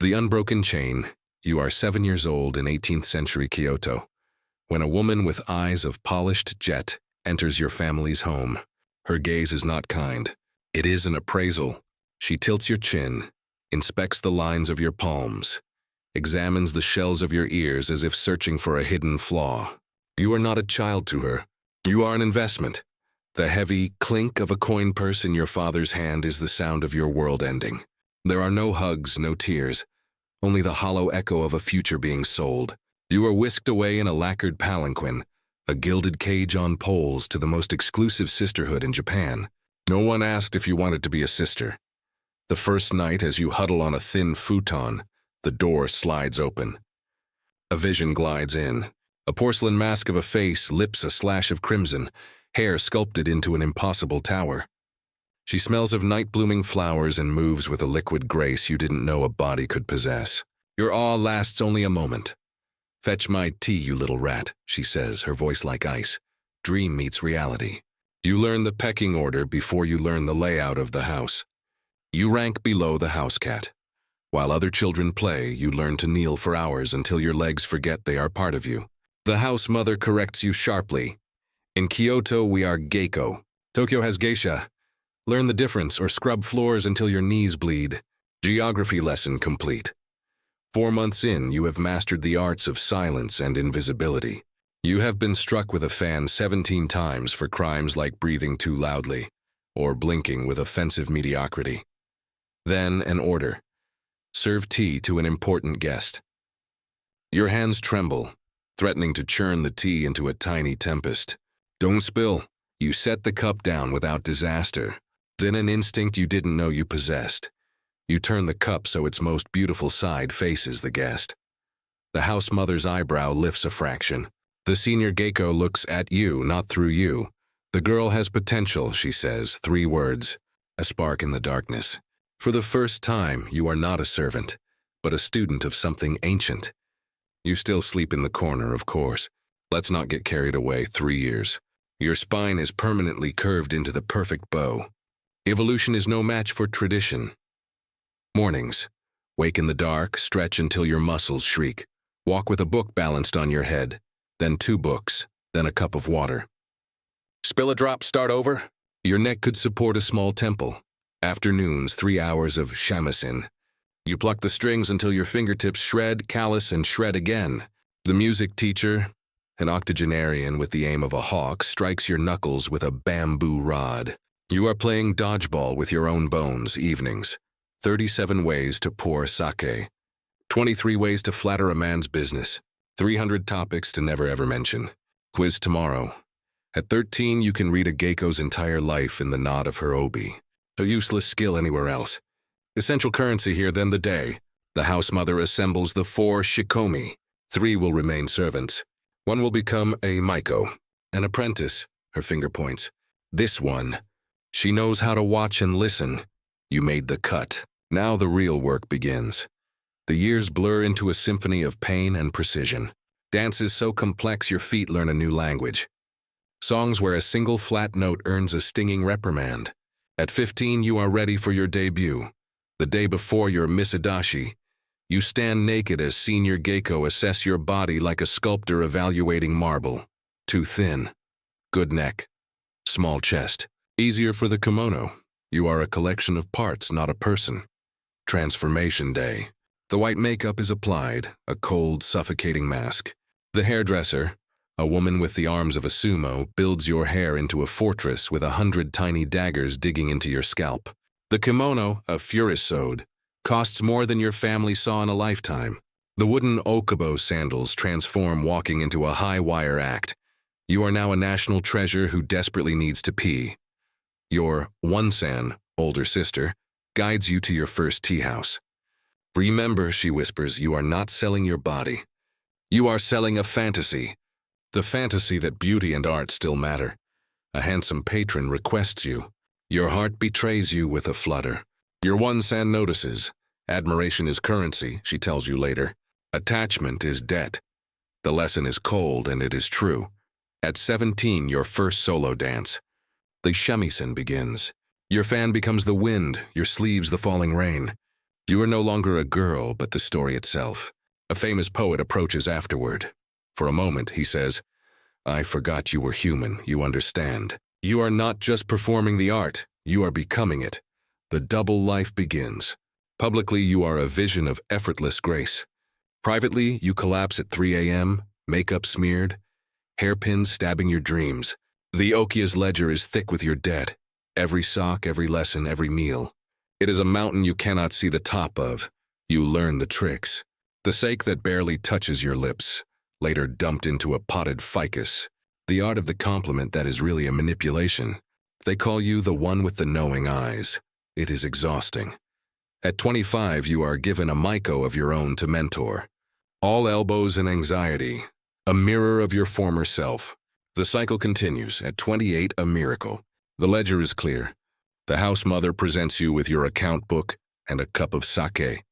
The Unbroken Chain. You are 7 years old in 18th century Kyoto, when a woman with eyes of polished jet enters your family's home. Her gaze is not kind. It is an appraisal. She tilts your chin, inspects the lines of your palms, examines the shells of your ears as if searching for a hidden flaw. You are not a child to her. You are an investment. The heavy clink of a coin purse in your father's hand is the sound of your world ending. There are no hugs, no tears, only the hollow echo of a future being sold. You are whisked away in a lacquered palanquin, a gilded cage on poles, to the most exclusive sisterhood in Japan. No one asked if you wanted to be a sister. The first night, as you huddle on a thin futon, the door slides open. A vision glides in. A porcelain mask of a face, lips a slash of crimson, hair sculpted into an impossible tower. She smells of night-blooming flowers and moves with a liquid grace you didn't know a body could possess. Your awe lasts only a moment. "Fetch my tea, you little rat," she says, her voice like ice. Dream meets reality. You learn the pecking order before you learn the layout of the house. You rank below the house cat. While other children play, you learn to kneel for hours until your legs forget they are part of you. The house mother corrects you sharply. In Kyoto, we are Geiko. Tokyo has Geisha. Learn the difference or scrub floors until your knees bleed. Geography lesson complete. 4 months in, you have mastered the arts of silence and invisibility. You have been struck with a fan 17 times for crimes like breathing too loudly or blinking with offensive mediocrity. Then an order. Serve tea to an important guest. Your hands tremble, threatening to churn the tea into a tiny tempest. Don't spill. You set the cup down without disaster. Then an instinct you didn't know you possessed. You turn the cup so its most beautiful side faces the guest. The house mother's eyebrow lifts a fraction. The senior Geiko looks at you, not through you. The girl has potential, she says, 3 words. A spark in the darkness. For the first time, you are not a servant, but a student of something ancient. You still sleep in the corner, of course. Let's not get carried away. 3 years. Your spine is permanently curved into the perfect bow. Evolution is no match for tradition. Mornings. Wake in the dark, stretch until your muscles shriek. Walk with a book balanced on your head, then 2 books, then a cup of water. Spill a drop, start over. Your neck could support a small temple. Afternoons, 3 hours of shamisen. You pluck the strings until your fingertips shred, callous, and shred again. The music teacher, an octogenarian with the aim of a hawk, strikes your knuckles with a bamboo rod. You are playing dodgeball with your own bones evenings. 37 ways to pour sake. 23 ways to flatter a man's business. 300 topics to never ever mention. Quiz tomorrow. At 13, you can read a Geiko's entire life in the nod of her obi. A useless skill anywhere else. Essential currency here, then the day. The house mother assembles the 4 shikomi. 3 will remain servants. 1 will become a maiko, an apprentice, her finger points. This one. She knows how to watch and listen. You made the cut. Now the real work begins. The years blur into a symphony of pain and precision. Dances so complex your feet learn a new language. Songs where a single flat note earns a stinging reprimand. At 15, you are ready for your debut. The day before your misadashi, you stand naked as senior Geiko assess your body like a sculptor evaluating marble. Too thin. Good neck. Small chest. Easier for the kimono. You are a collection of parts, not a person. Transformation day. The white makeup is applied, a cold, suffocating mask. The hairdresser, a woman with the arms of a sumo, builds your hair into a fortress with 100 tiny daggers digging into your scalp. The kimono, a furisode, costs more than your family saw in a lifetime. The wooden okubo sandals transform walking into a high-wire act. You are now a national treasure who desperately needs to pee. Your one-san, older sister, guides you to your first tea house. Remember, she whispers, you are not selling your body. You are selling a fantasy. The fantasy that beauty and art still matter. A handsome patron requests you. Your heart betrays you with a flutter. Your one-san notices. Admiration is currency, she tells you later. Attachment is debt. The lesson is cold, and it is true. At 17, your first solo dance. The shamisen begins. Your fan becomes the wind, your sleeves the falling rain. You are no longer a girl, but the story itself. A famous poet approaches afterward. For a moment, he says, "I forgot you were human, you understand. You are not just performing the art, you are becoming it. The double life begins. Publicly, you are a vision of effortless grace. Privately, you collapse at 3 a.m., makeup smeared, hairpins stabbing your dreams. The Okia's ledger is thick with your debt. Every sock, every lesson, every meal. It is a mountain you cannot see the top of. You learn the tricks. The sake that barely touches your lips, later dumped into a potted ficus. The art of the compliment that is really a manipulation. They call you the one with the knowing eyes. It is exhausting. At 25, you are given a Maiko of your own to mentor. All elbows and anxiety, a mirror of your former self. The cycle continues. At 28, a miracle. The ledger is clear. The house mother presents you with your account book and a cup of sake.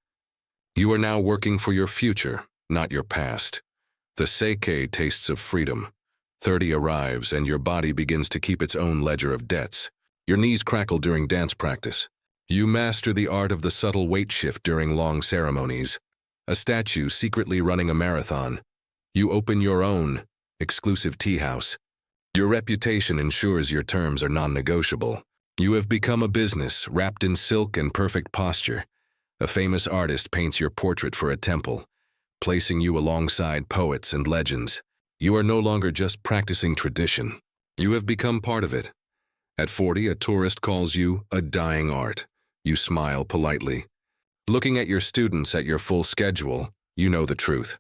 You are now working for your future, not your past. The sake tastes of freedom. 30 arrives and your body begins to keep its own ledger of debts. Your knees crackle during dance practice. You master the art of the subtle weight shift during long ceremonies. A statue secretly running a marathon. You open your own exclusive tea house. Your reputation ensures your terms are non-negotiable. You have become a business wrapped in silk and perfect posture. A famous artist paints your portrait for a temple, placing you alongside poets and legends. You are no longer just practicing tradition. You have become part of it. At 40, a tourist calls you a dying art. You smile politely. Looking at your students at your full schedule, you know the truth.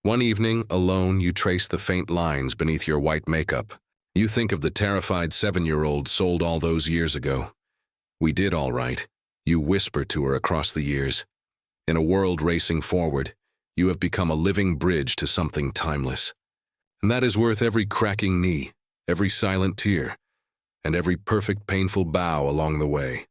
One evening, alone, you trace the faint lines beneath your white makeup. You think of the terrified 7-year-old sold all those years ago. We did all right. You whisper to her across the years. In a world racing forward, you have become a living bridge to something timeless. And that is worth every cracking knee, every silent tear, and every perfect painful bow along the way.